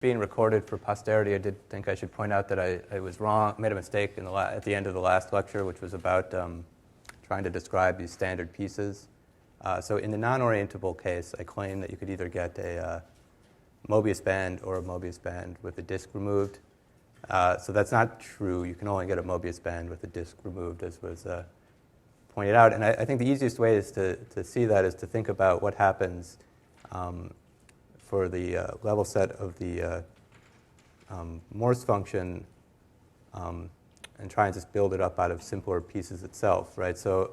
being recorded for posterity, I did think I should point out that I was wrong, made a mistake at the end of the last lecture, which was about trying to describe these standard pieces. So in the non-orientable case, I claim that you could either get a Mobius band or a Mobius band with the disk removed. So that's not true. You can only get a Mobius band with the disk removed, as was pointed out. And I think the easiest way is to see that is to think about what happens for the level set of the Morse function and try and just build it up out of simpler pieces itself, right? So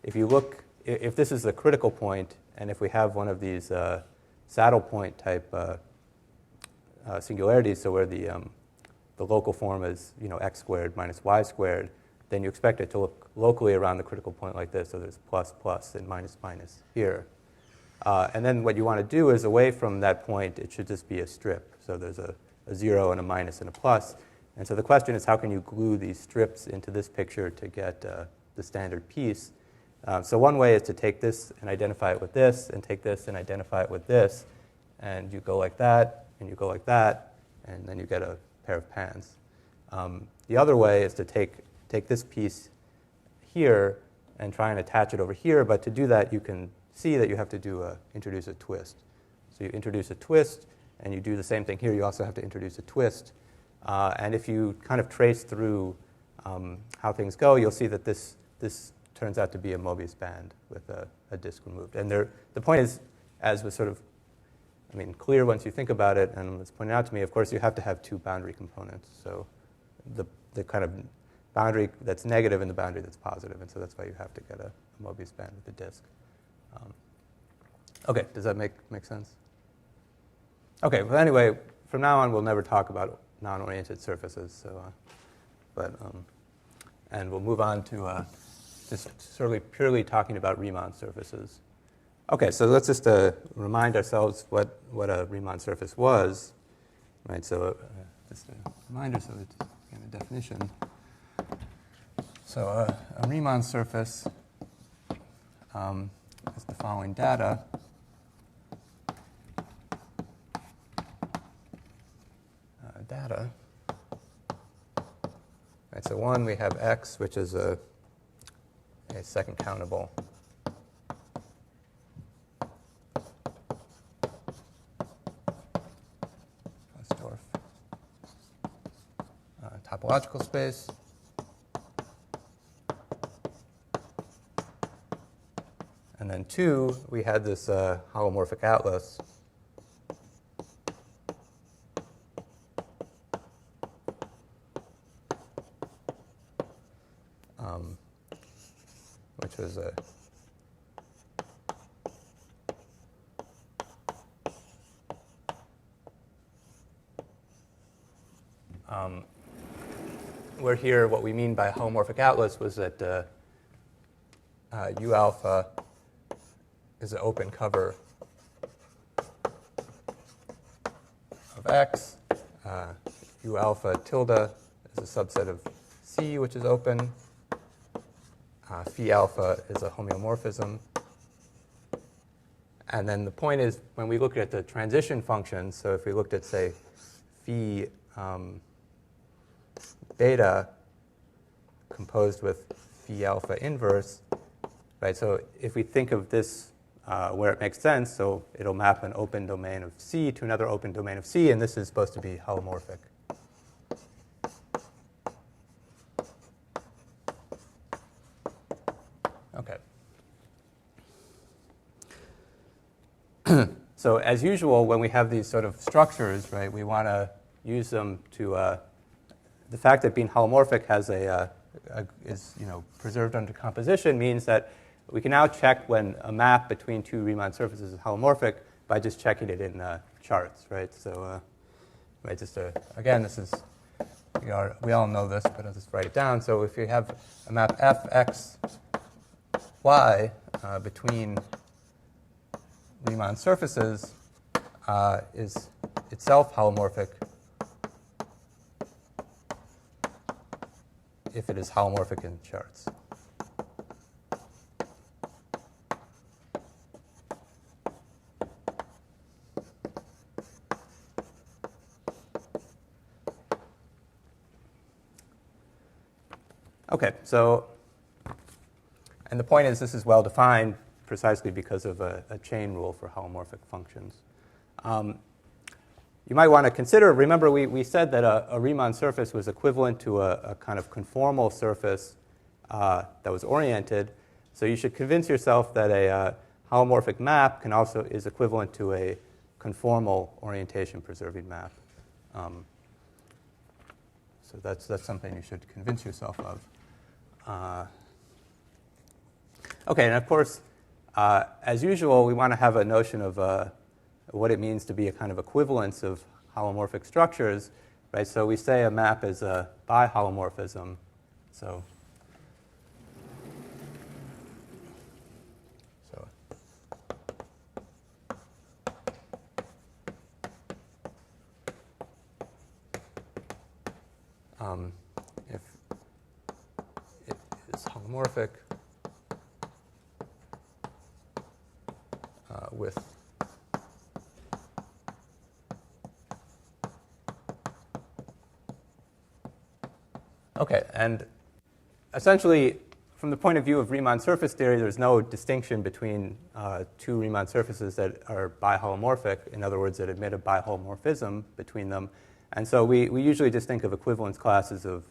if you look, if this is the critical point, and if we have one of these saddle point type singularities, so where the local form is x squared minus y squared, then you expect it to look locally around the critical point like this. So there's plus plus and minus minus here. And then what you want to do is, away from that point, it should just be a strip. So there's a 0 and a minus and a plus. And so the question is, how can you glue these strips into this picture to get the standard piece? So one way is to take this and identify it with this, and take this and identify it with this. And you go like that, and you go like that, and then you get a pair of pans. The other way is to take this piece here and try and attach it over here. But to do that, you can see that you have to introduce a twist. So you introduce a twist, and you do the same thing here. You also have to introduce a twist. And if you kind of trace through how things go, you'll see that this turns out to be a Mobius band with a disk removed. And the point is, as was sort of, clear once you think about it, and it's pointed out to me, of course, you have to have two boundary components. So the kind of boundary that's negative and the boundary that's positive. And so that's why you have to get a Mobius band with a disk. Okay, does that make sense? Okay, well, anyway, from now on, we'll never talk about non-oriented surfaces. So, and we'll move on to just sort of purely talking about Riemann surfaces. Okay, so let's just remind ourselves what a Riemann surface was, right? So just a reminder, so it's again a definition. So a Riemann surface is the following data. Right, so one, we have x, which is a second countable. Hausdorff topological space. And then two, we had this holomorphic atlas. Which was where here what we mean by holomorphic atlas was that U alpha is an open cover of X. U alpha tilde is a subset of C, which is open. Phi alpha is a homeomorphism. And then the point is, when we look at the transition functions, so if we looked at, say, phi beta composed with phi alpha inverse, right? So if we think of this where it makes sense, so it'll map an open domain of C to another open domain of C, and this is supposed to be holomorphic. Okay. So as usual, when we have these sort of structures, right, we want to use them to the fact that being holomorphic has is preserved under composition means that we can now check when a map between two Riemann surfaces is holomorphic by just checking it in charts, right? So, right, again, this is we all know this, but I'll just write it down. So if you have a map f x y between Riemann surfaces is itself holomorphic if it is holomorphic in charts. Okay, so, and the point is this is well defined precisely because of a chain rule for holomorphic functions. You might want to consider, remember we said that a Riemann surface was equivalent to a kind of conformal surface that was oriented. So you should convince yourself that a holomorphic map is equivalent to a conformal orientation preserving map. So that's something you should convince yourself of. Okay, and of course, as usual, we want to have a notion of what it means to be a kind of equivalence of holomorphic structures, right? So we say a map is a biholomorphism. So if it is holomorphic with okay, and essentially, from the point of view of Riemann surface theory, there's no distinction between two Riemann surfaces that are biholomorphic, in other words, that admit a biholomorphism between them. And so we usually just think of equivalence classes of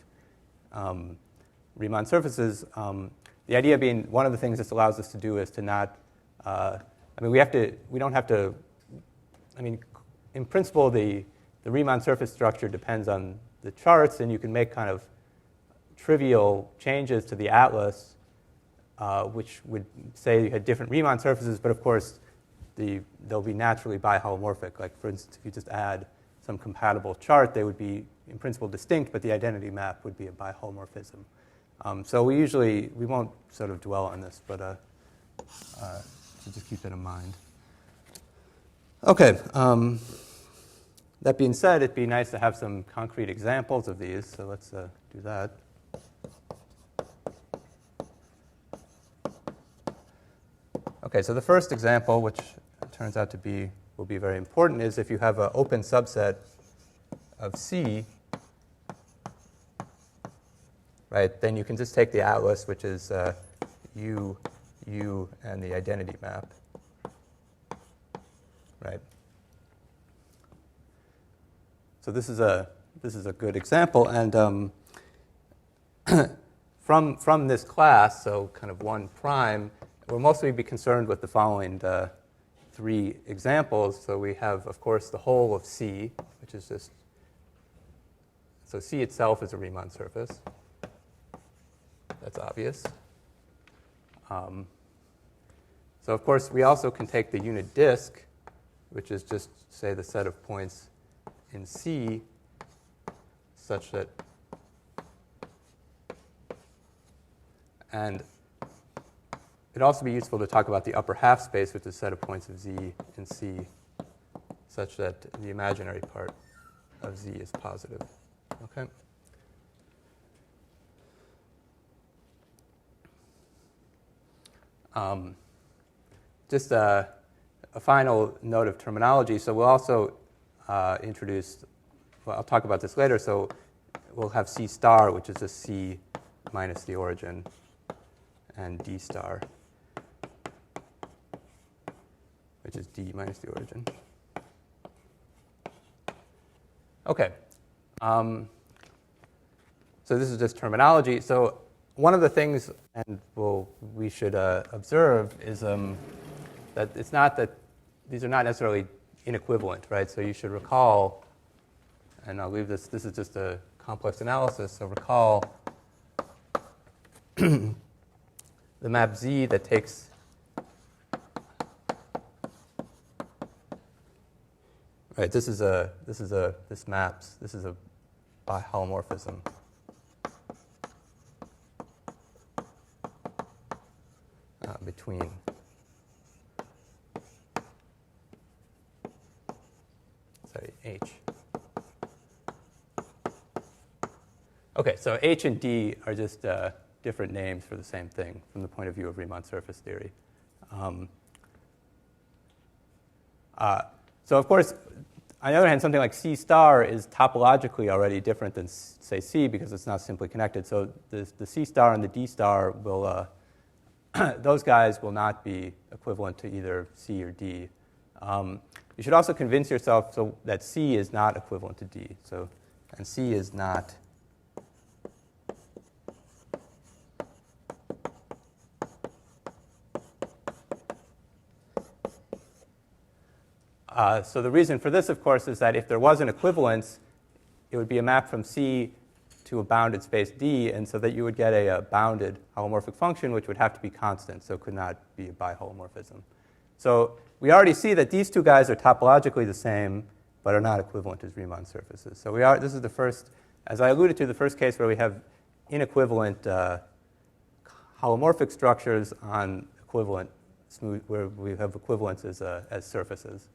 Riemann surfaces. The idea being one of the things this allows us to do is to not, we don't have to, in principle, the Riemann surface structure depends on the charts, and you can make kind of trivial changes to the atlas, which would say you had different Riemann surfaces, but of course, they'll be naturally biholomorphic. Like, for instance, if you just add some compatible chart, they would be, in principle, distinct, but the identity map would be a biholomorphism. So we won't sort of dwell on this, but so just keep that in mind. Okay. That being said, it'd be nice to have some concrete examples of these, so let's do that. Okay, so the first example, which turns out will be very important, is if you have an open subset of C, right, then you can just take the atlas, which is U, and the identity map, right? So this is a good example, and from this class, so kind of 1 prime, we'll mostly be concerned with the following three examples. So we have, of course, the whole of C, which is just, so C itself is a Riemann surface. That's obvious. So of course, we also can take the unit disk, which is just, say, the set of points in C, such that, and it'd also be useful to talk about the upper half space, which is a set of points of Z in C, such that the imaginary part of Z is positive. Okay? Just a final note of terminology. So we'll also introduce, well, I'll talk about this later. So we'll have C star, which is a C minus the origin, and D star, which is D minus the origin. Okay. So this is just terminology. So one of the things, and we should observe, is that it's not that these are not necessarily inequivalent, right? So you should recall, and I'll leave this. This is just a complex analysis. So recall the map Z that takes right. This is a biholomorphism. Between H. Okay, so H and D are just different names for the same thing from the point of view of Riemann surface theory. So of course, On the other hand, something like C star is topologically already different than, say, C because it's not simply connected. So the C star and the D star will, those guys will not be equivalent to either C or D. You should also convince yourself that C is not equivalent to D. And C is not so the reason for this, of course, is that if there was an equivalence, it would be a map from C to a bounded space D, and so that you would get a bounded holomorphic function, which would have to be constant, so it could not be a biholomorphism. So we already see that these two guys are topologically the same, but are not equivalent as Riemann surfaces. So this is the first, as I alluded to, the first case where we have inequivalent holomorphic structures on equivalent smooth, where we have equivalents as surfaces.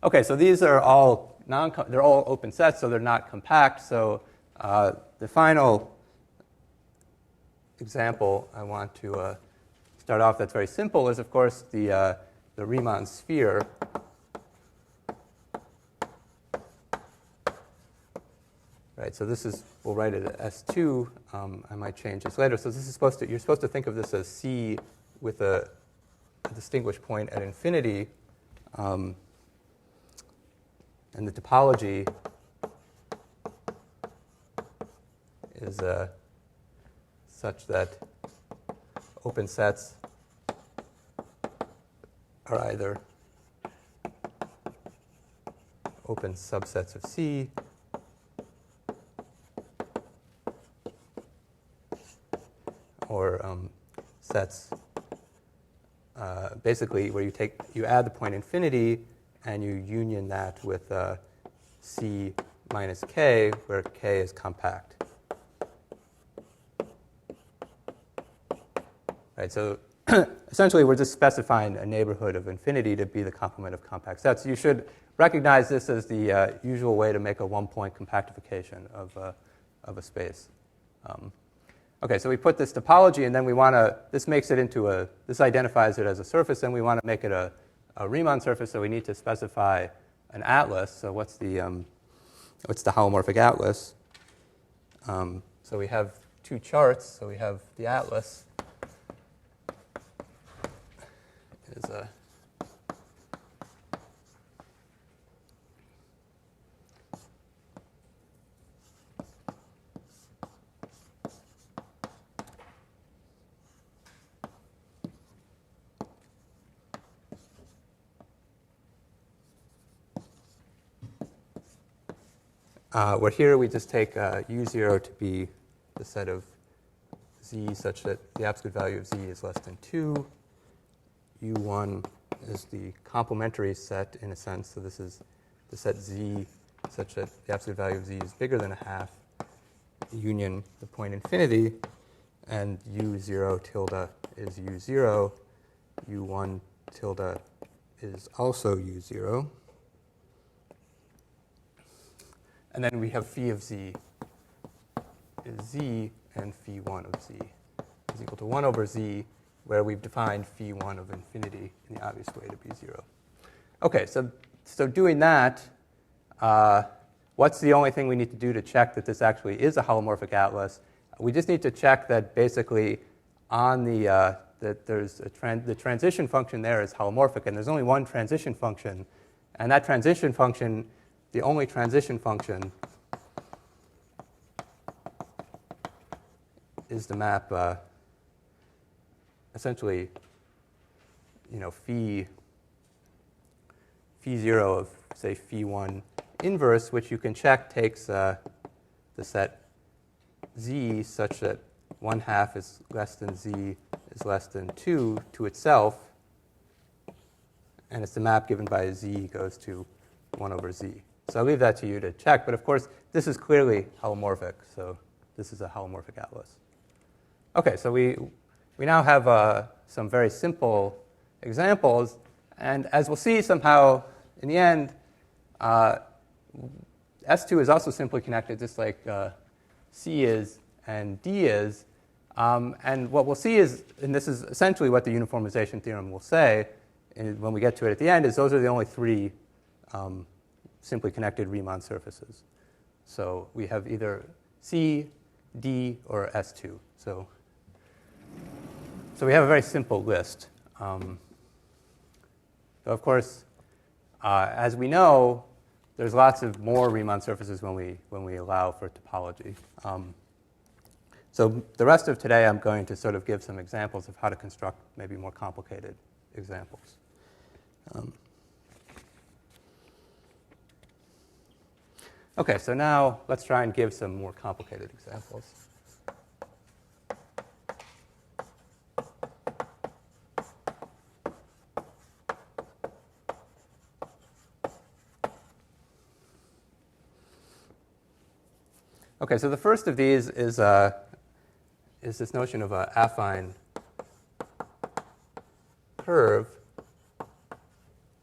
Okay, so these are all they're all open sets, so they're not compact. So the final example I want to start off that's very simple is, of course, the Riemann sphere. Right, so this is, we'll write it as S2. I might change this later. So this is you're supposed to think of this as C with a distinguished point at infinity. And the topology is such that open sets are either open subsets of C or sets basically where you add the point infinity and you union that with C minus K, where K is compact. Right, so essentially we're just specifying a neighborhood of infinity to be the complement of compact sets. You should recognize this as the usual way to make a one-point compactification of a space. Okay, so we put this topology, and then we want to, this makes it into this identifies it as a surface, and we want to make it a Riemann surface, so we need to specify an atlas. So what's the holomorphic atlas? So we have two charts. So we have the atlas is a where here we just take U0 to be the set of Z such that the absolute value of Z is less than 2. U1 is the complementary set in a sense. So this is the set Z such that the absolute value of Z is bigger than a half, union the point infinity, and U0 tilde is U0. U1 tilde is also U0. And then we have phi of Z is Z, and phi 1 of Z is equal to 1 over Z, where we've defined phi 1 of infinity in the obvious way to be 0. Okay, so doing that, what's the only thing we need to do to check that this actually is a holomorphic atlas? We just need to check that basically on that there's the transition function there is holomorphic, and there's only one transition function, and that transition function, the only transition function, is the map essentially, phi 0 of, say, phi 1 inverse, which you can check takes the set Z such that 1/2 is less than Z is less than 2 to itself, and it's the map given by Z goes to 1 over Z. So I'll leave that to you to check, but of course this is clearly holomorphic, so this is a holomorphic atlas. Okay, so we now have some very simple examples, and as we'll see somehow in the end, S2 is also simply connected just like C is and D is. And what we'll see is, and this is essentially what the uniformization theorem will say when we get to it at the end, is those are the only three simply connected Riemann surfaces. So we have either C, D, or S2. So we have a very simple list. So of course, as we know, there's lots of more Riemann surfaces when we allow for topology. So the rest of today, I'm going to sort of give some examples of how to construct maybe more complicated examples. Okay, so now let's try and give some more complicated examples. Okay, so the first of these is this notion of an affine curve.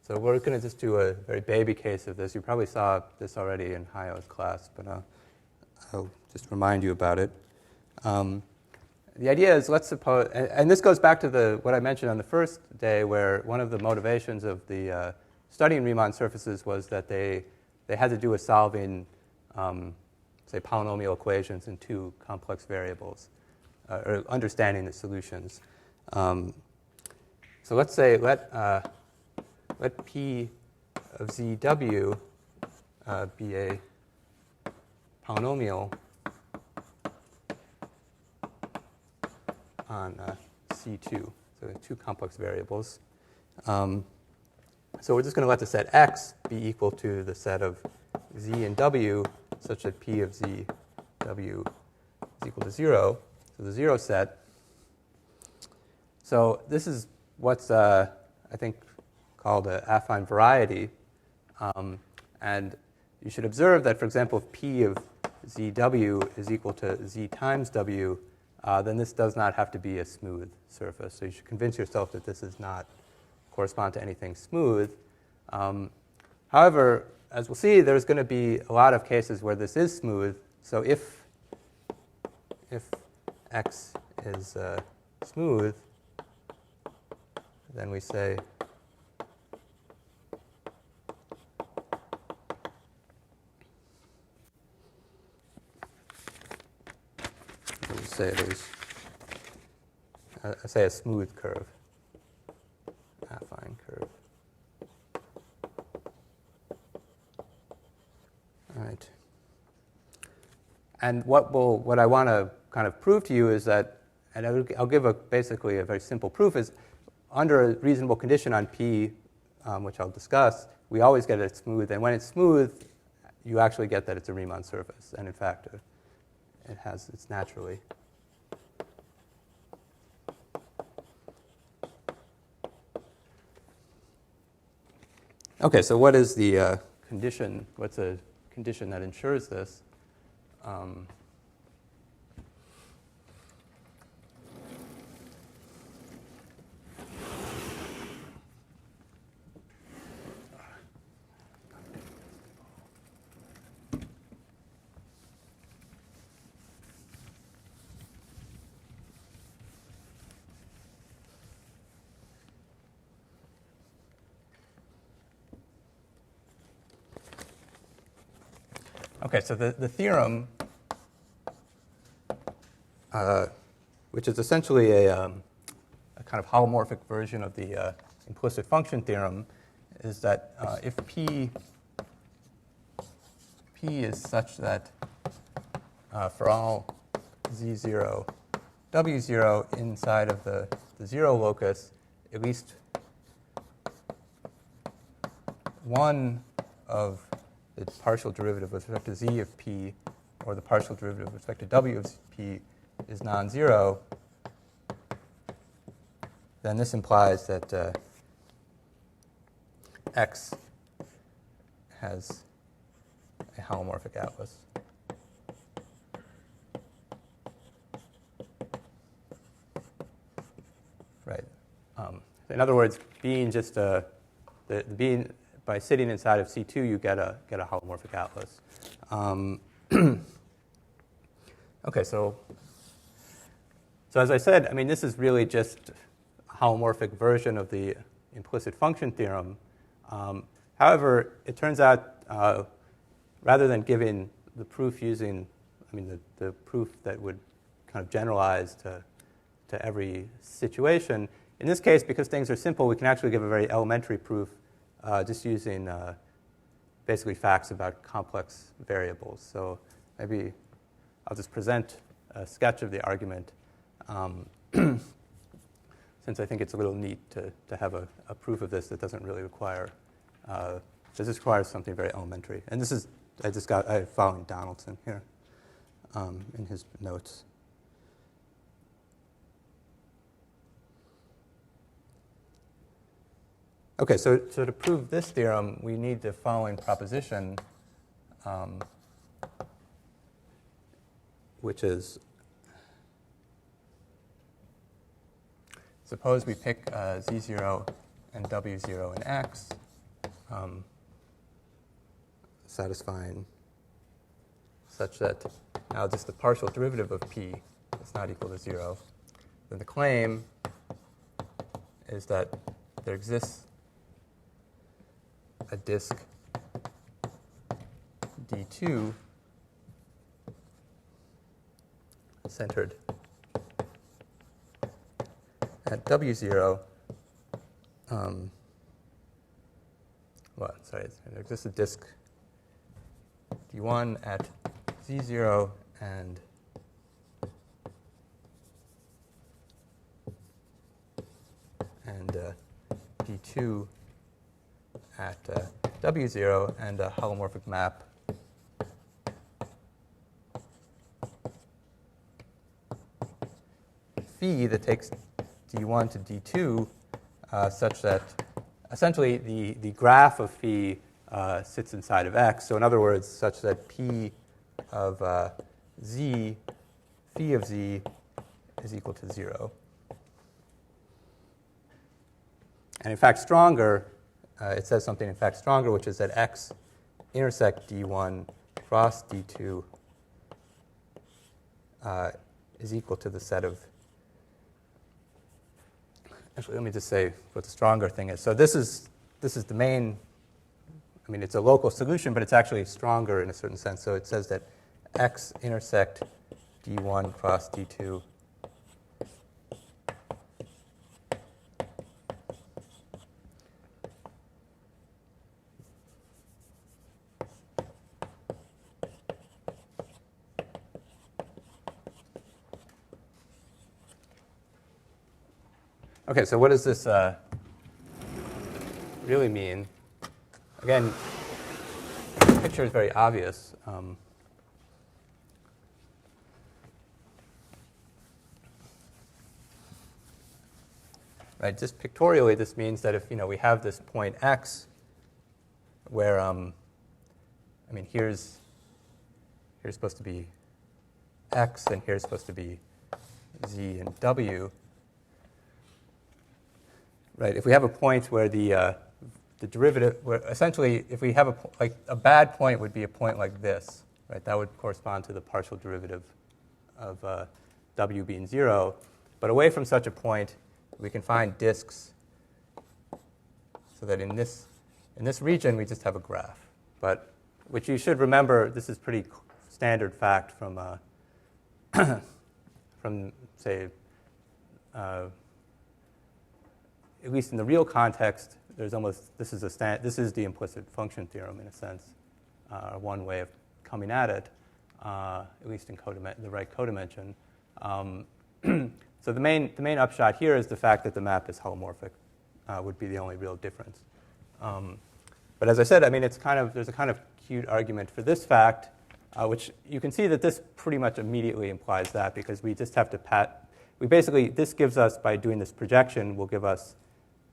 So we're going to just do a very baby case of this. You probably saw this already in Hayo's class, but I'll just remind you about it. The idea is, let's suppose, and this goes back to what I mentioned on the first day, where one of the motivations of the studying Riemann surfaces was that they had to do with solving say, polynomial equations in two complex variables, or understanding the solutions. So let's say let P of ZW be a polynomial on C2, so two complex variables. So we're just going to let the set X be equal to the set of Z and W, such that P of Z W is equal to 0, so the 0 set. So this is what's, I think, called an affine variety. And you should observe that, for example, if P of ZW is equal to Z times W, then this does not have to be a smooth surface. So you should convince yourself that this does not correspond to anything smooth. However, as we'll see, there's going to be a lot of cases where this is smooth. So if X is smooth, then we say it is, I say a smooth curve, affine curve. All right. And what I want to kind of prove to you is that, and I'll give basically a very simple proof, is under a reasonable condition on P, which I'll discuss, we always get it smooth. And when it's smooth, you actually get that it's a Riemann surface. And in fact, it's naturally. Okay, so what is the condition? What's a condition that ensures this? Okay, so the theorem, which is essentially a kind of holomorphic version of the implicit function theorem, is that if P is such that for all Z0, W0 inside of the 0 locus, at least one of the partial derivative with respect to Z of P, or the partial derivative with respect to W of P, is non-zero, then this implies that X has a holomorphic atlas. Right. In other words, being just being by sitting inside of C2, you get a holomorphic atlas. Okay, so as I said, I mean, this is really just a holomorphic version of the implicit function theorem. However, it turns out rather than giving the proof using, the proof that would kind of generalize to every situation, in this case, because things are simple, we can actually give a very elementary proof just using basically facts about complex variables. So maybe I'll just present a sketch of the argument since I think it's a little neat to have a proof of this that doesn't really require, this requires something very elementary. And this is, I'm following Donaldson here in his notes. Okay, so to prove this theorem, we need the following proposition, which is, suppose we pick z0 and w0 in x, satisfying such that now just the partial derivative of p is not equal to 0. Then the claim is that there exists a disk D2 centered at W0. There exists a disk D1 at Z0 and D2 at W0 and a holomorphic map phi that takes D1 to D2 such that essentially the graph of phi sits inside of x. So in other words, such that p of z, phi of z, is equal to 0. And in fact, stronger, it says something in fact stronger, which is that x intersect D1 cross D2 is equal to the set of, actually let me just say what the stronger thing is. So this is the main, it's a local solution, but it's actually stronger in a certain sense. So it says that x intersect D1 cross D2 Okay, so what does this really mean? Again, the picture is very obvious. Right, just pictorially, this means that if we have this point x, where here's supposed to be x, and here's supposed to be z and w. Right, if we have a point where the derivative, where essentially if we have a bad point would be a point like this, right? That would correspond to the partial derivative of w being 0. But away from such a point, we can find disks so that in this region we just have a graph. But which you should remember, this is pretty standard fact from say. At least in the real context, there's this is the implicit function theorem in a sense, one way of coming at it, at least in the right codimension. So the main upshot here is the fact that the map is holomorphic would be the only real difference. But as I said, there's a kind of cute argument for this fact, which you can see that this pretty much immediately implies that, because we just have to this gives us, by doing this projection, will give us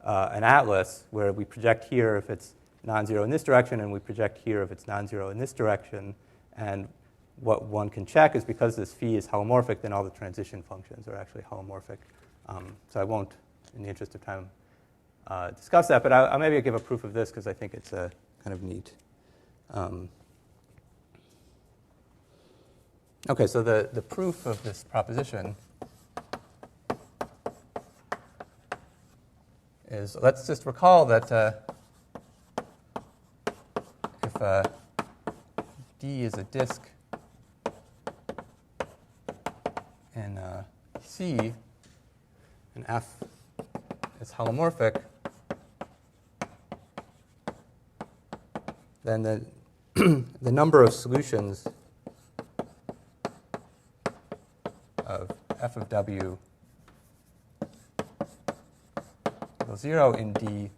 an atlas where we project here if it's non-zero in this direction, and we project here if it's non-zero in this direction. And what one can check is because this phi is holomorphic, then all the transition functions are actually holomorphic. So I won't, in the interest of time, discuss that, but I'll maybe give a proof of this because I think it's kind of neat. Okay, so the proof of this proposition is, let's just recall that D is a disk in C and F is holomorphic, then the number of solutions of f of w equals 0 in D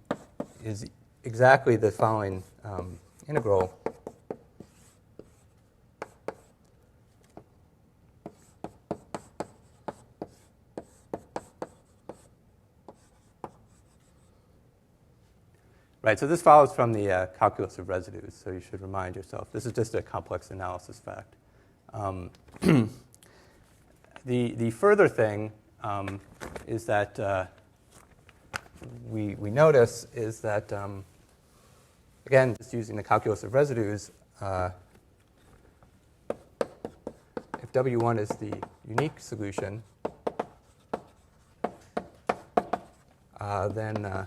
is exactly the following integral. Right, so this follows from the calculus of residues, so you should remind yourself. This is just a complex analysis fact. The further thing is that we notice is that, again, just using the calculus of residues, if W1 is the unique solution, then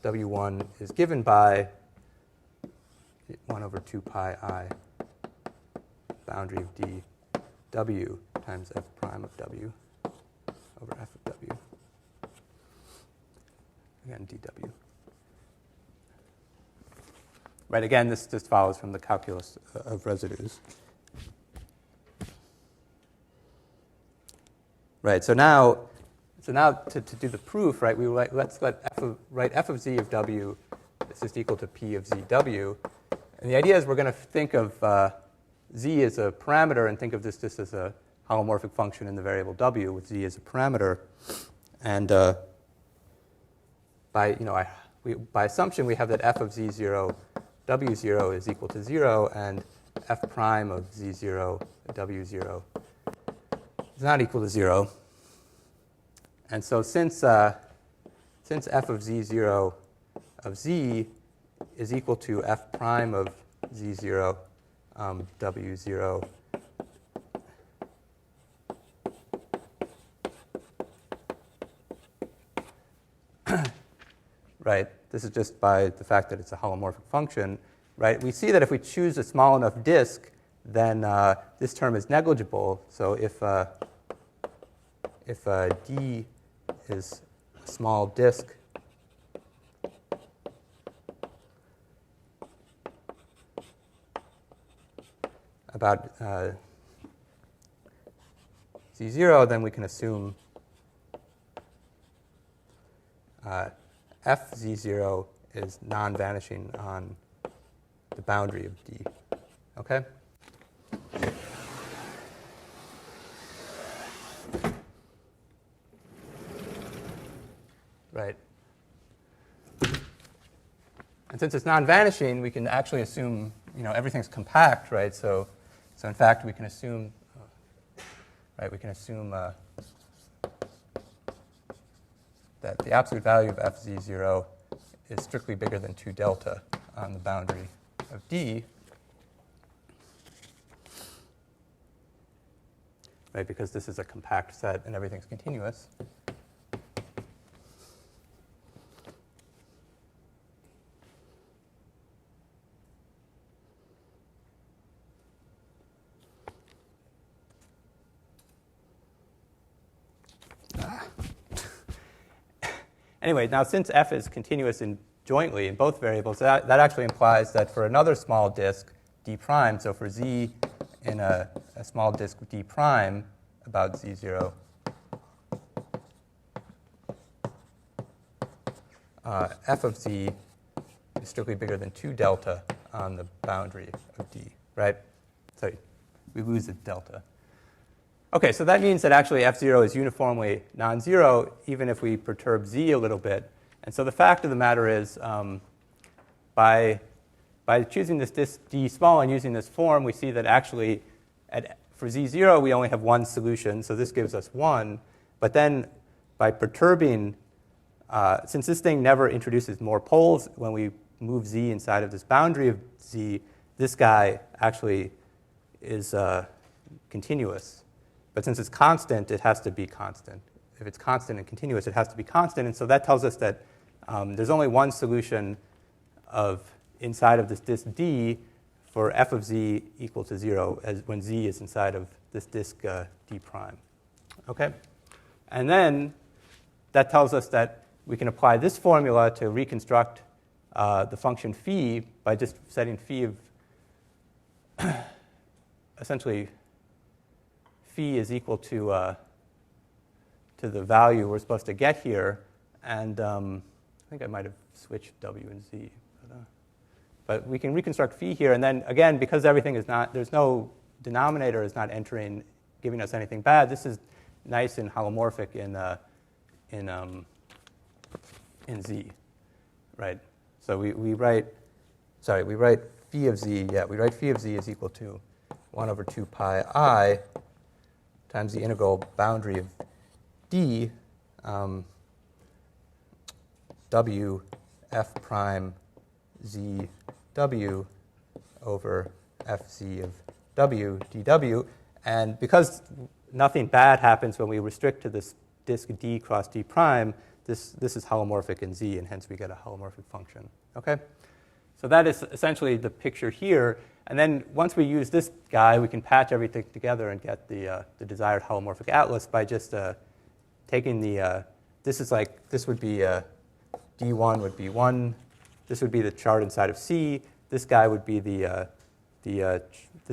W1 is given by 1 over 2 pi I boundary of D W times f prime of W over f of W. Again, dW. Right, again, this just follows from the calculus of residues. Right, so now to do the proof, right, let's write f of z of w is just equal to p of zw. And the idea is we're going to think of z as a parameter and think of this just as a holomorphic function in the variable w with z as a parameter. And by assumption, we have that f of z0, w0 is equal to 0, and f prime of z0, w0 is not equal to 0. And so since f of z0 of z is equal to f prime of z0, w0, right, this is just by the fact that it's a holomorphic function, right? We see that if we choose a small enough disk, then this term is negligible. So if D is a small disk, about Z0, then we can assume f Z0 is non-vanishing on the boundary of D. Okay? Right. And since it's non-vanishing, we can actually assume, everything's compact, right? So in fact, we can assume, that the absolute value of f z0 is strictly bigger than 2 delta on the boundary of D, right? Because this is a compact set and everything's continuous. Anyway, now since f is continuous jointly in both variables, that actually implies that for another small disk, d prime, so for z in a small disk d prime about z0, f of z is strictly bigger than 2 delta on the boundary of D, right? So we lose the delta. Okay, so that means that actually f0 is uniformly non-zero, even if we perturb z a little bit. And so the fact of the matter is, by choosing this disk d small and using this form, we see that actually for z0 we only have one solution, so this gives us 1. But then by perturbing, since this thing never introduces more poles, when we move z inside of this boundary of z, this guy actually is continuous. But since it's constant, it has to be constant. If it's constant and continuous, it has to be constant. And so that tells us that there's only one solution of inside of this disk D for f of z equal to 0 as when z is inside of this disk D prime. Okay? And then that tells us that we can apply this formula to reconstruct the function phi by just setting phi of essentially phi is equal to the value we're supposed to get here. And I think I might have switched w and z. But we can reconstruct phi here. And then, again, because everything is not, there's no denominator is not entering, giving us anything bad, this is nice and holomorphic in z, right? So we write phi of z, we write phi of z is equal to 1 over 2 pi I times the integral boundary of d w f prime z w over fz of w dw. And because nothing bad happens when we restrict to this disk d cross d prime, this is holomorphic in z, and hence we get a holomorphic function. Okay? So that is essentially the picture here. And then once we use this guy, we can patch everything together and get the desired holomorphic atlas by just taking the, this would be d1 would be 1. This would be the chart inside of C. This guy would be this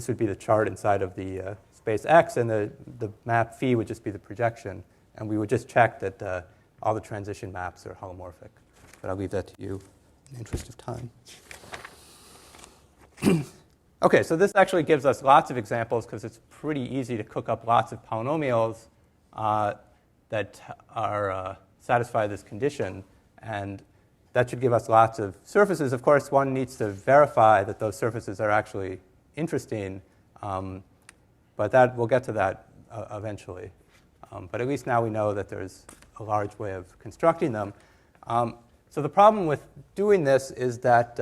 would be the chart inside of the space X, and the map phi would just be the projection. And we would just check that all the transition maps are holomorphic. But I'll leave that to you in the interest of time. Okay, so this actually gives us lots of examples because it's pretty easy to cook up lots of polynomials that are satisfy this condition. And that should give us lots of surfaces. Of course, one needs to verify that those surfaces are actually interesting. But we'll get to that eventually. But at least now we know that there's a large way of constructing them. So the problem with doing this is that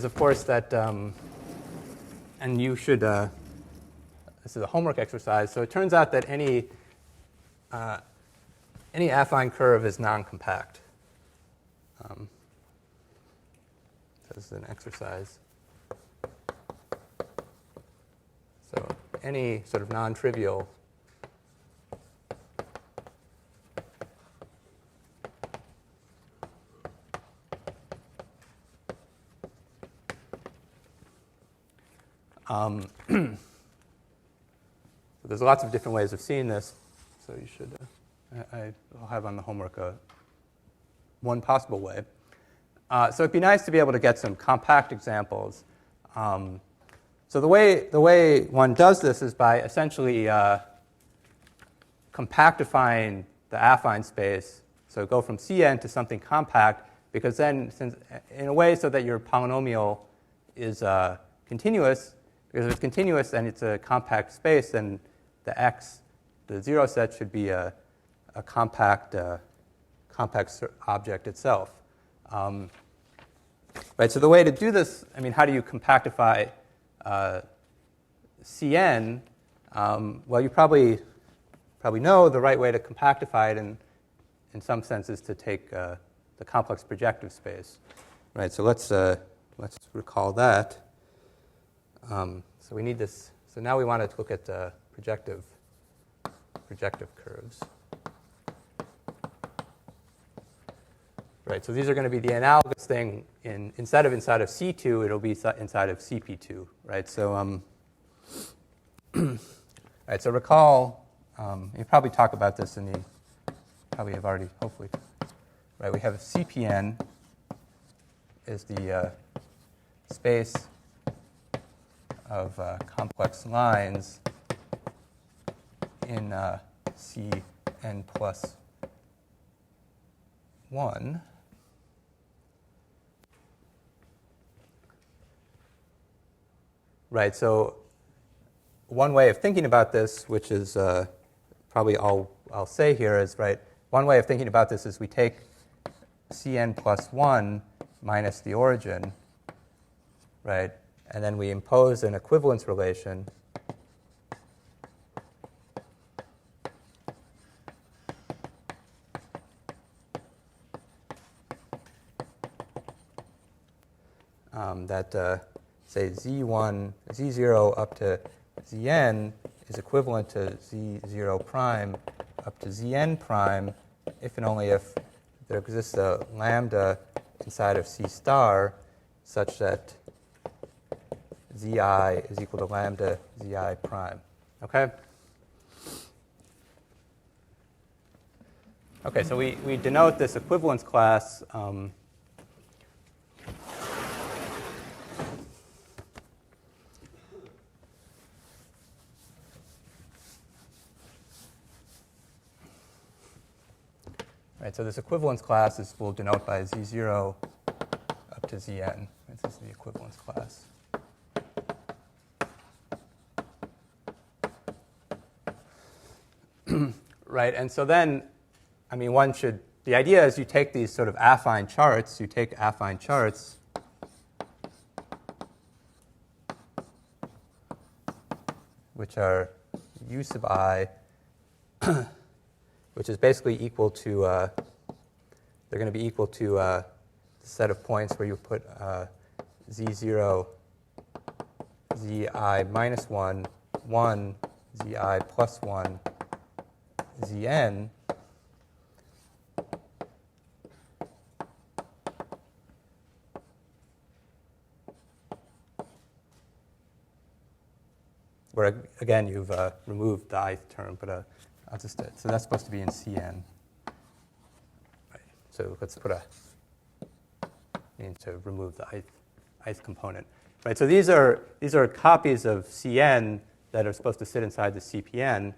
of course, that, and you should, this is a homework exercise. So it turns out that any affine curve is non-compact. This is an exercise. So any sort of non-trivial so there's lots of different ways of seeing this. So you should, I'll have on the homework one possible way. So it'd be nice to be able to get some compact examples. So the way one does this is by essentially compactifying the affine space. So go from Cn to something compact, because then, in a way, so that your polynomial is continuous. Because if it's continuous and it's a compact space, then the x, the zero set, should be a compact object itself. Right. So the way to do this, I mean, how do you compactify Cn? Well, you probably know the right way to compactify it, in some sense, is to take the complex projective space. Right. So let's recall that. So we need this. So now we want to look at projective curves. Right. So these are going to be the analogous thing. Instead of inside of C2, it'll be inside of CP2. Right. So right. So recall. You probably talk about this in the. Probably have already. Hopefully. Right. We have a CPN is the space of complex lines in Cn plus 1. Right, so one way of thinking about this, which is probably all I'll say here is, right, one way of thinking about this is we take Cn plus 1 minus the origin, right, and then we impose an equivalence relation that, say, z0 up to zn is equivalent to z0 prime up to zn prime if and only if there exists a lambda inside of C star such that zi is equal to lambda zi prime. Okay? Okay, so we denote this equivalence class right, so this equivalence class we'll denote by z0 up to zn. This is the equivalence class. Right, and so then, I mean, the idea is you take these sort of affine charts, which are u sub I, which is basically equal to, they're going to be equal to the set of points where you put z0, zi minus 1, 1, zi plus 1, zn, where, again, you've removed the ith term, but I'll just, so that's supposed to be in Cn. Right. So let's put to remove the ith component. Right. So these are copies of Cn that are supposed to sit inside the CPN.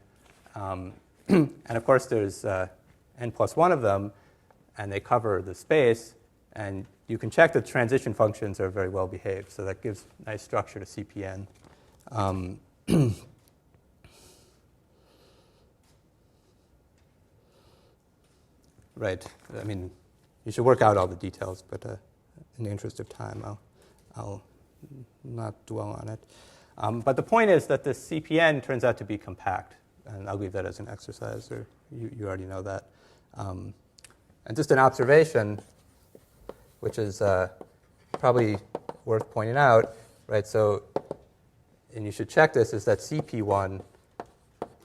And of course, there's n plus 1 of them, and they cover the space. And you can check that transition functions are very well behaved. So that gives nice structure to CPN. Right. I mean, you should work out all the details, but in the interest of time, I'll not dwell on it. But the point is that this CPN turns out to be compact. And I'll leave that as an exercise, or you already know that. And just an observation, which is probably worth pointing out, right? So, and you should check this, is that CP1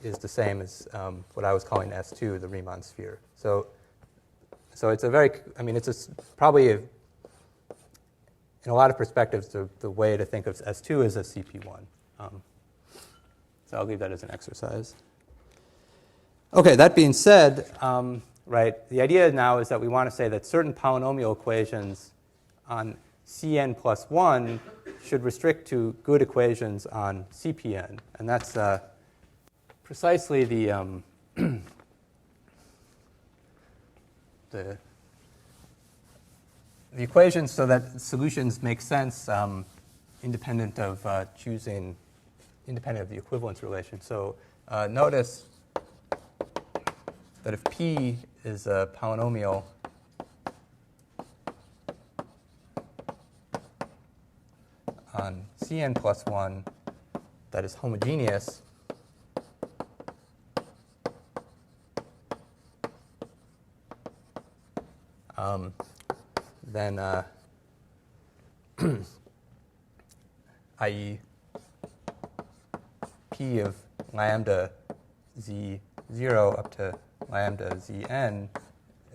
is the same as what I was calling S2, the Riemann sphere. So it's a very, I mean, it's probably, in a lot of perspectives, the way to think of S2 is a CP1. So I'll leave that as an exercise. Okay, that being said, right, the idea now is that we want to say that certain polynomial equations on Cn plus 1 should restrict to good equations on CPN. And that's precisely the equations so that solutions make sense independent of independent of the equivalence relation. So notice that if P is a polynomial on Cn plus 1 that is homogeneous, then i.e. P of lambda z0 up to lambda zn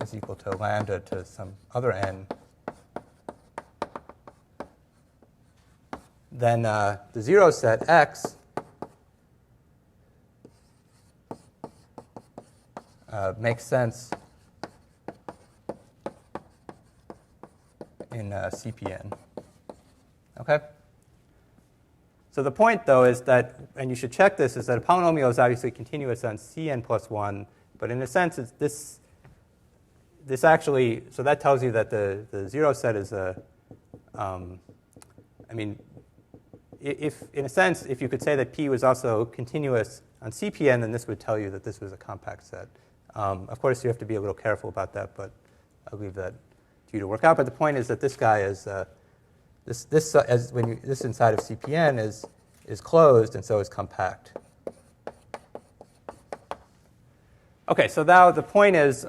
is equal to lambda to some other n, then the zero set x makes sense in CPN. Okay? So the point, though, is that, and you should check this, is that a polynomial is obviously continuous on Cn plus 1, but in a sense, it's this actually, so that tells you that the zero set is a, I mean, if, in a sense, if you could say that P was also continuous on CPN, then this would tell you that this was a compact set. Of course, you have to be a little careful about that, but I'll leave that to you to work out. But the point is that this guy is, this inside of CPN is closed, and so is compact. Okay, so now the point is,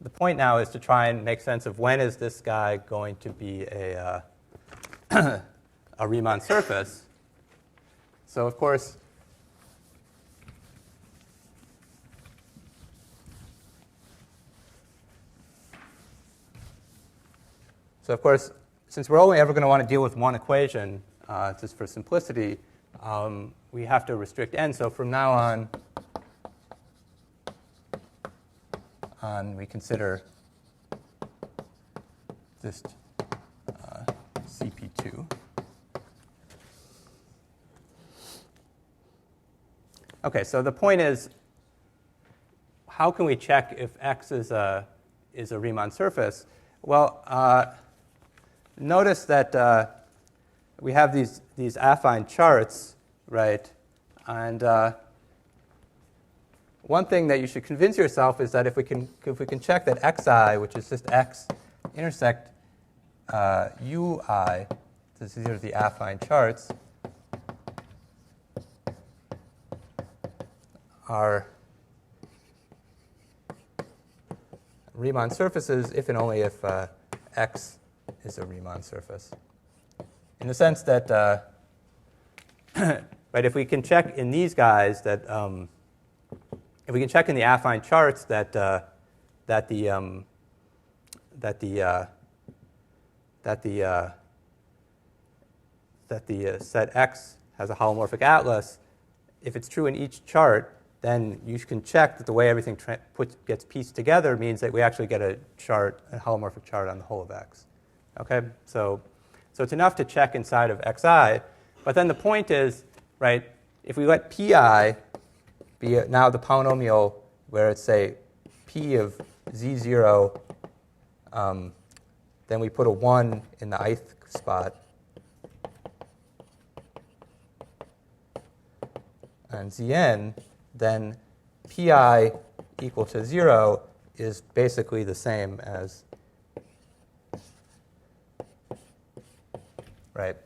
the point now is to try and make sense of when is this guy going to be a Riemann surface. So of course, since we're only ever going to want to deal with one equation, just for simplicity, we have to restrict n. So from now on we consider just CP2. Okay, so the point is, how can we check if X is a Riemann surface? Well, notice that we have these affine charts, right? And one thing that you should convince yourself is that if we can check that xi, which is just x, intersect ui, these are the affine charts, are Riemann surfaces if and only if X is a Riemann surface. In the sense that, right, if we can check in these guys that, if we can check in the affine charts that the set X has a holomorphic atlas, if it's true in each chart, then you can check that the way everything gets pieced together means that we actually get a holomorphic chart on the whole of X. Okay, so it's enough to check inside of Xi, but then the point is, right, if we let Pi be now the polynomial where it's, say, P of Z0, then we put a 1 in the ith spot, and Zn, then Pi equal to 0 is basically the same as, right?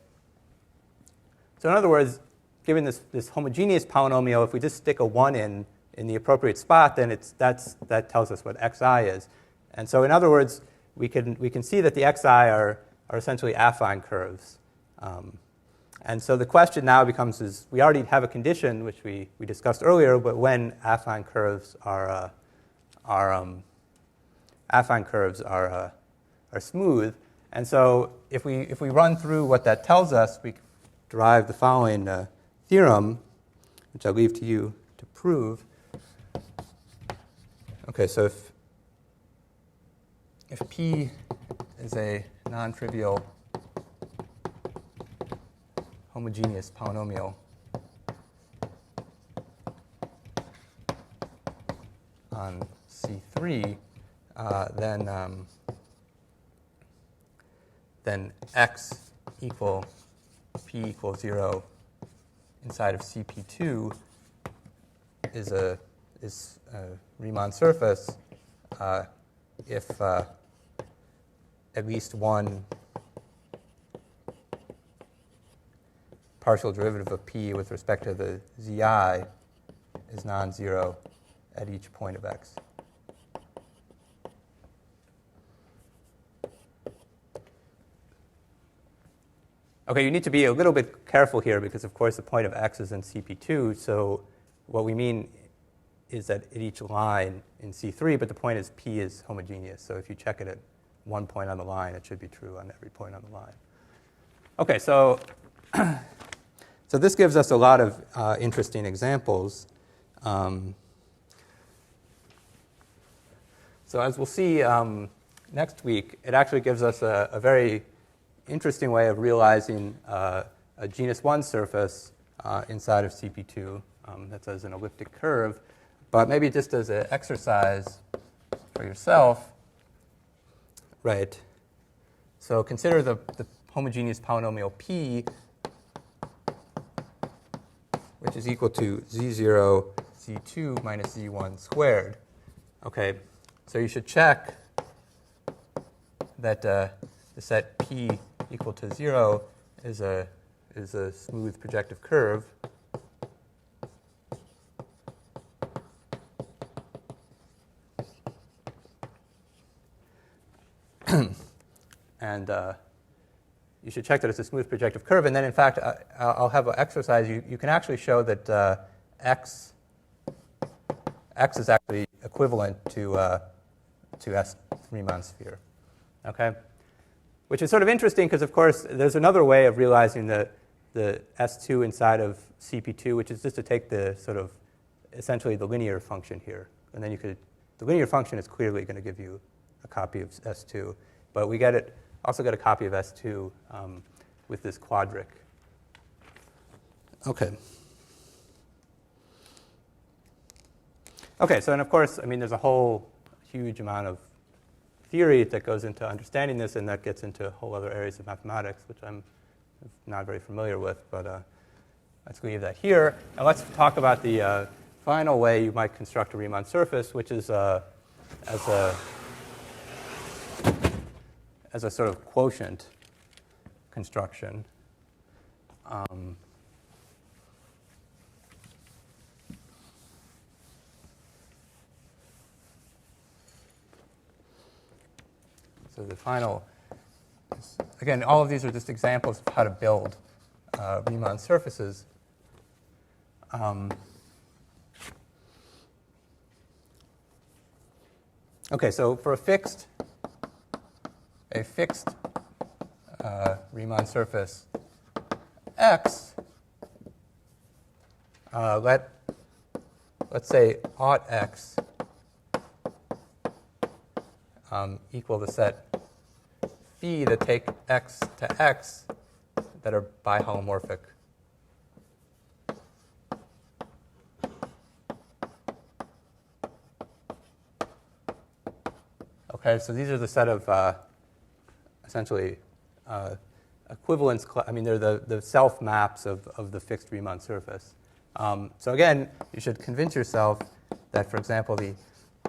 So in other words, given this homogeneous polynomial, if we just stick a 1 in the appropriate spot, then that tells us what xi is. And so in other words, we can see that the xi are essentially affine curves. And so the question now becomes, is we already have a condition which we discussed earlier, but when affine curves are smooth. And so if we run through what that tells us, we derive the following theorem, which I'll leave to you to prove. Okay, so if P is a non-trivial homogeneous polynomial on C3, then X equal P equals 0 inside of CP2 is a Riemann surface if at least one partial derivative of P with respect to the Zi is non-zero at each point of X. Okay, you need to be a little bit careful here because, of course, the point of X is in CP2. So what we mean is that at each line in C3, but the point is P is homogeneous. So if you check it at one point on the line, it should be true on every point on the line. Okay, so so this gives us a lot of interesting examples. So as we'll see next week, it actually gives us a very interesting way of realizing a genus 1 surface inside of CP2 that's as an elliptic curve. But maybe just as an exercise for yourself, right? So consider the homogeneous polynomial P, which is equal to Z0, Z2 minus Z1 squared. Okay, so you should check that the set P equal to 0 is a smooth projective curve. And you should check that it's a smooth projective curve. And then, in fact, I'll have an exercise. You can actually show that x is actually equivalent to S Riemann sphere. Okay? Which is sort of interesting because, of course, there's another way of realizing the S2 inside of CP2, which is just to take the sort of essentially the linear function here. And then the linear function is clearly going to give you a copy of S2. But we also get a copy of S2 with this quadric. Okay. Okay, so and of course, I mean, there's a whole huge amount of theory that goes into understanding this, and that gets into whole other areas of mathematics, which I'm not very familiar with, but let's leave that here. And let's talk about the final way you might construct a Riemann surface, which is as a sort of quotient construction. So the final, again, all of these are just examples of how to build Riemann surfaces. Okay, so for a fixed Riemann surface X, let's say aught X equal the set phi that take X to X that are biholomorphic. Okay, so these are the set of essentially equivalence. I mean, they're the self maps of the fixed Riemann surface. So again, you should convince yourself that, for example, the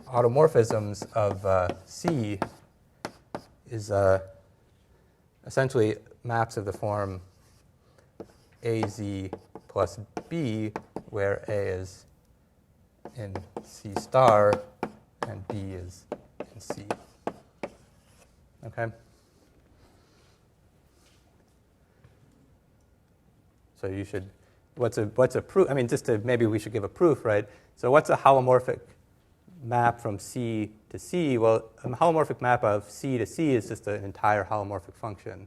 automorphisms of C is essentially maps of the form AZ plus B, where A is in C star and B is in C. Okay? So you should, what's a proof? I mean, just to, maybe we should give a proof, right? So what's a holomorphic map from C to C? Well, a holomorphic map of C to C is just an entire holomorphic function.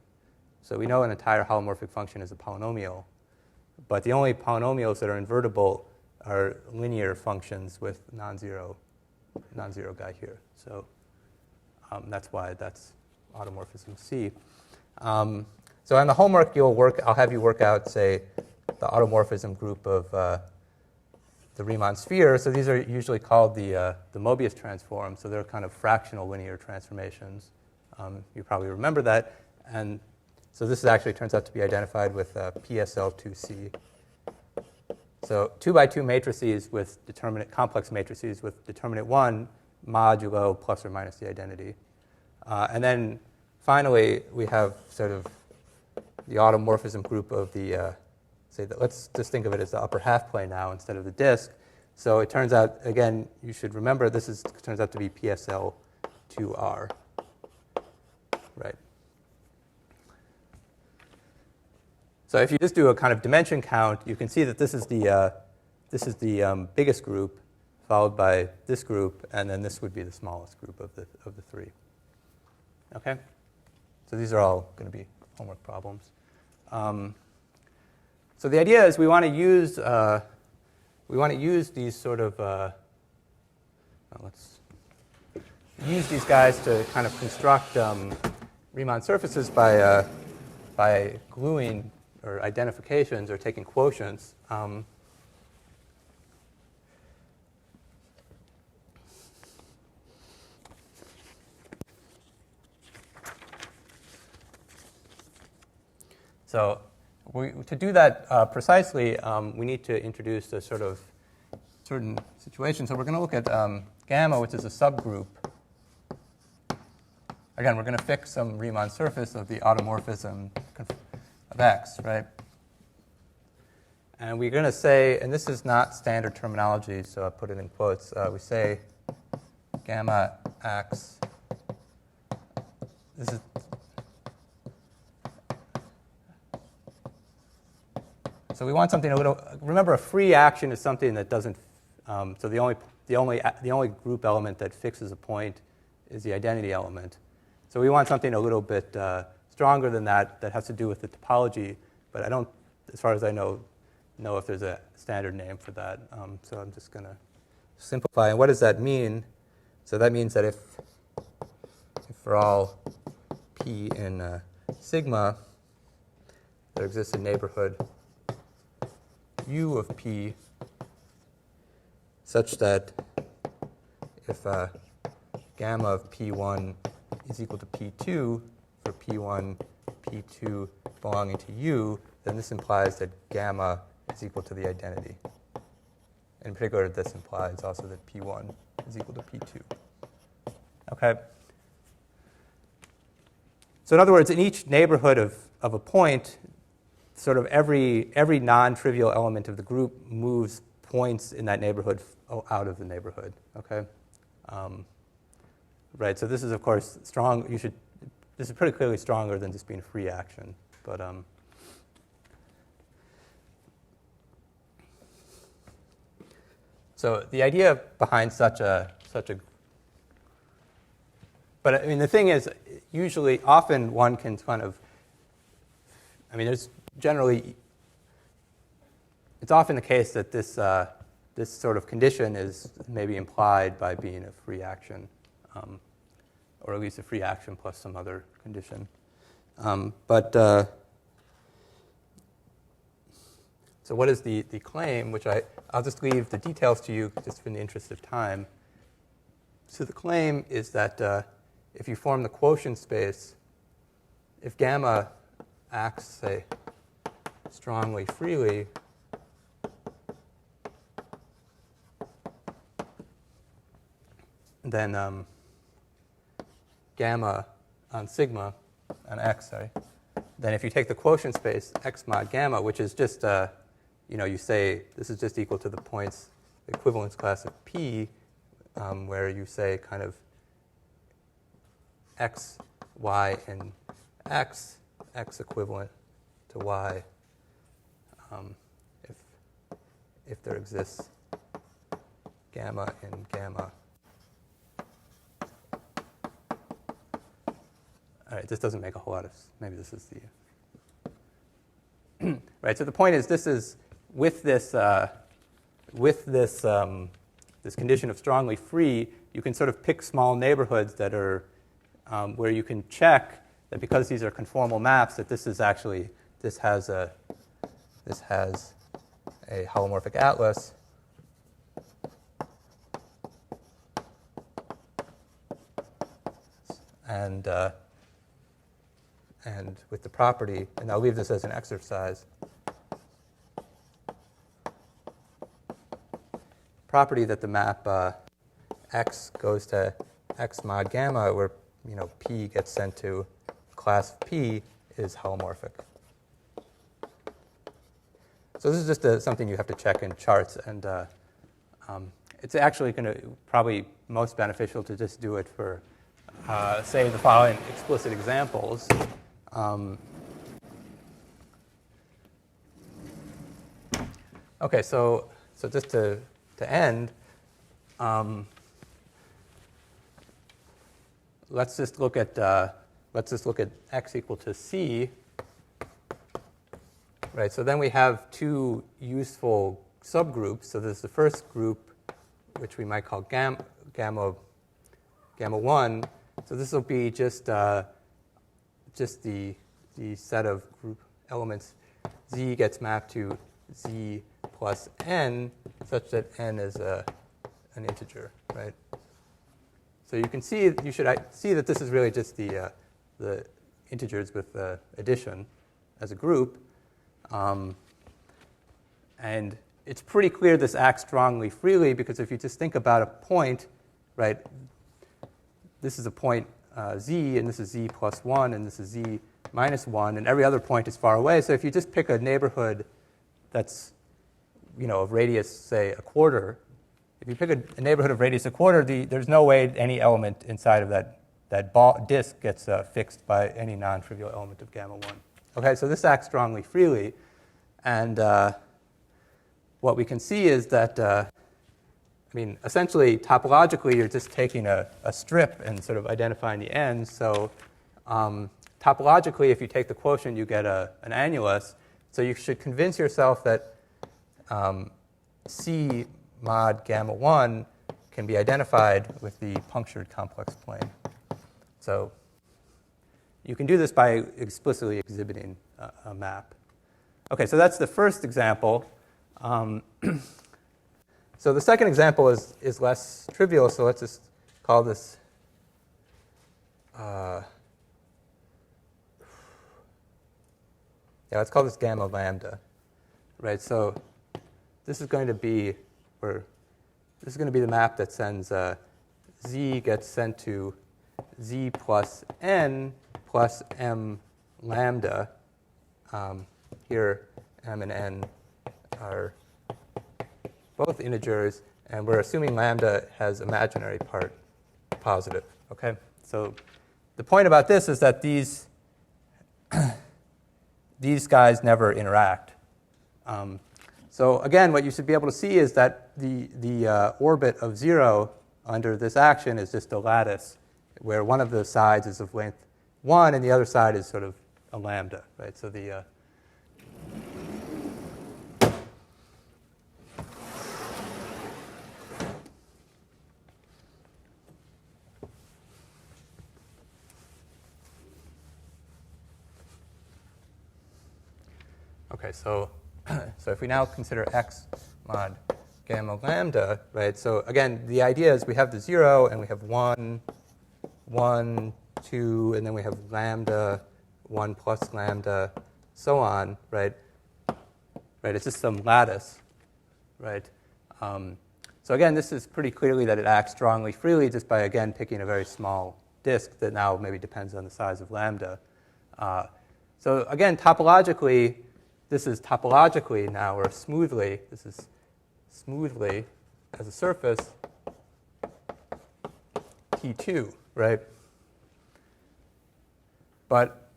So we know an entire holomorphic function is a polynomial. But the only polynomials that are invertible are linear functions with non-zero guy here. So that's why that's automorphism C. So on the homework, I'll have you work out, say, the automorphism group of the Riemann sphere. So these are usually called the Mobius transform. So they're kind of fractional linear transformations. You probably remember that. And so this actually turns out to be identified with PSL2C. So 2x2 matrices with complex matrices with determinant 1 modulo plus or minus the identity. And then finally, we have sort of the automorphism group of the, let's just think of it as the upper half plane now instead of the disk. So it turns out, again, you should remember this turns out to be PSL2R, right? So if you just do a kind of dimension count, you can see that this is the biggest group, followed by this group, and then this would be the smallest group of the three. Okay? So these are all going to be homework problems. So the idea is we want to use these sort of let's use these guys to kind of construct Riemann surfaces by gluing or identifications or taking quotients. So to do that precisely, we need to introduce a sort of certain situation. So we're going to look at gamma, which is a subgroup. Again, we're going to fix some Riemann surface of the automorphism of X, right? And we're going to say, and this is not standard terminology, so I put it in quotes. We say gamma X this is so we want something a little. Remember, a free action is something that doesn't. So the only group element that fixes a point is the identity element. So we want something a little bit stronger than that has to do with the topology. But I don't, as far as I know if there's a standard name for that. So I'm just going to simplify. And what does that mean? So that means that if for all p in sigma, there exists a neighborhood U of p such that if gamma of p1 is equal to p2 for p1, p2 belonging to U, then this implies that gamma is equal to the identity. In particular, this implies also that p1 is equal to p2. Okay? So in other words, in each neighborhood of a point, sort of every non-trivial element of the group moves points in that neighborhood out of the neighborhood. Okay? Right, so this is, of course, strong. This is pretty clearly stronger than just being a free action. But so the idea behind such a but I mean, the thing is, often one can kind of, I mean, there's generally, it's often the case that this sort of condition is maybe implied by being a free action, or at least a free action plus some other condition. So what is the claim, which I'll just leave the details to you just in the interest of time. So the claim is that if you form the quotient space, if gamma acts, say, strongly freely, then gamma on sigma, on x, sorry, then if you take the quotient space x mod gamma, which is just, you say this is just equal to the points equivalence class of P, where you say kind of x, y, and x equivalent to y, if there exists gamma in gamma. All right, this doesn't make a whole lot of, maybe this is the, right, so the point is this is, with this condition of strongly free, you can sort of pick small neighborhoods that are, where you can check that because these are conformal maps, that this is actually, this has a holomorphic atlas. And with the property, and I'll leave this as an exercise, property that the map x goes to x mod gamma, where P gets sent to class P, is holomorphic. So this is just something you have to check in charts, and it's actually going to probably most beneficial to just do it for, say, the following explicit examples. Okay, so just to end, let's just look at x equal to c. Right. So then we have two useful subgroups. So there's the first group, which we might call gamma 1. So this will be just the set of group elements. Z gets mapped to z plus n, such that n is an integer, right? So you can see, you should see that this is really just the integers with addition as a group. And it's pretty clear this acts strongly freely, because if you just think about a point, right, this is a point z, and this is z plus 1, and this is z minus 1, and every other point is far away. So if you just pick a neighborhood that's, of radius, say, a quarter, if you pick a neighborhood of radius a quarter, there's no way any element inside of that that disk gets fixed by any non-trivial element of gamma 1. Okay, so this acts strongly freely. And what we can see is that, essentially, topologically, you're just taking a strip and sort of identifying the ends. So topologically, if you take the quotient, you get an annulus. So you should convince yourself that C mod gamma 1 can be identified with the punctured complex plane. So you can do this by explicitly exhibiting a map. Okay, so that's the first example. So the second example is less trivial, so let's just call this let's call this gamma lambda, right? So this is going to be the map that sends z gets sent to z plus n plus m lambda. Here, m and n are both integers, and we're assuming lambda has imaginary part positive. Okay, so the point about this is that these guys never interact. So again, what you should be able to see is that the orbit of 0 under this action is just a lattice, where one of the sides is of length 1 and the other side is sort of a lambda, right? So the okay, so if we now consider x mod gamma lambda, right? So again, the idea is we have the 0 and we have 1, 1, 2, and then we have lambda, 1 plus lambda, so on, right? Right, it's just some lattice, right? So again, this is pretty clearly that it acts strongly freely just by, again, picking a very small disk that now maybe depends on the size of lambda. So again, topologically, this is topologically now, or smoothly, this is smoothly as a surface T2, right? But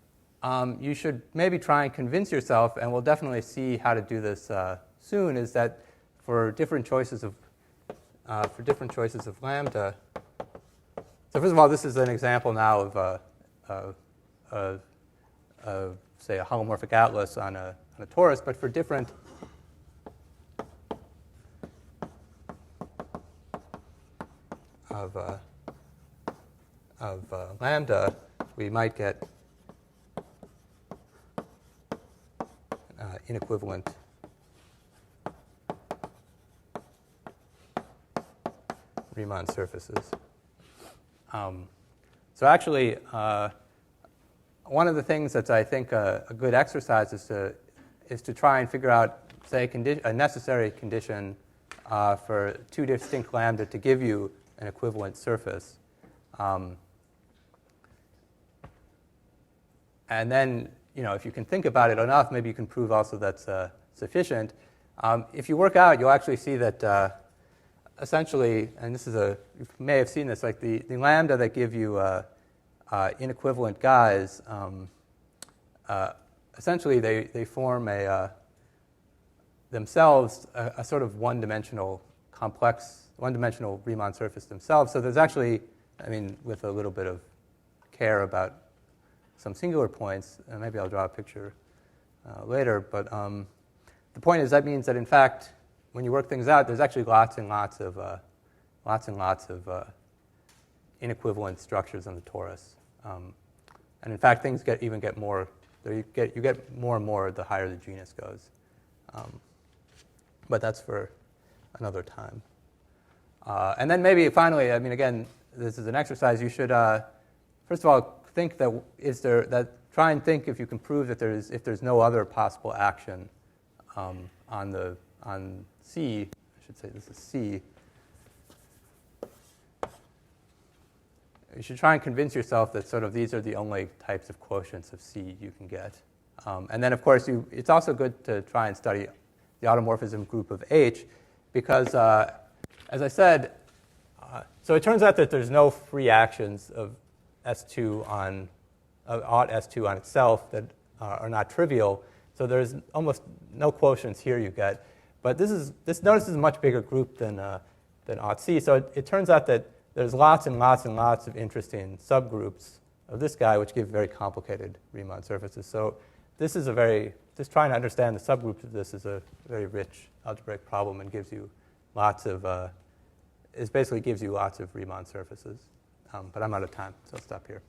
you should maybe try and convince yourself, and we'll definitely see how to do this soon, is that for different choices of lambda. So first of all, this is an example now of say a holomorphic atlas on a torus, but for different of lambda, we might get inequivalent Riemann surfaces. So actually, one of the things that's, I think, a good exercise is to try and figure out, say, a necessary condition for two distinct lambda to give you an equivalent surface. And then, if you can think about it enough, maybe you can prove also that's sufficient. If you work out, you'll actually see that essentially, and you may have seen this, like the lambda that give you inequivalent guys, essentially they form themselves a sort of one-dimensional complex, one-dimensional Riemann surface themselves. So there's actually, with a little bit of care about some singular points, and maybe I'll draw a picture later, but the point is that means that in fact, when you work things out, there's actually lots and lots of inequivalent structures on the torus, and in fact, things get more. You get more and more the higher the genus goes, but that's for another time. And then maybe finally, again, this is an exercise. You should first of all think try and think if you can prove that if there's no other possible action on C. I should say this is C. You should try and convince yourself that sort of these are the only types of quotients of C you can get. And then, of course, it's also good to try and study the automorphism group of H because, as I said, so it turns out that there's no free actions of S2 on odd S2 on itself that are not trivial. So there's almost no quotients here you get. But notice this is a much bigger group than odd C. So it turns out that there's lots and lots and lots of interesting subgroups of this guy, which give very complicated Riemann surfaces. So this is just trying to understand the subgroups of this is a very rich algebraic problem and gives you lots of, it basically gives you lots of Riemann surfaces. But I'm out of time, so I'll stop here.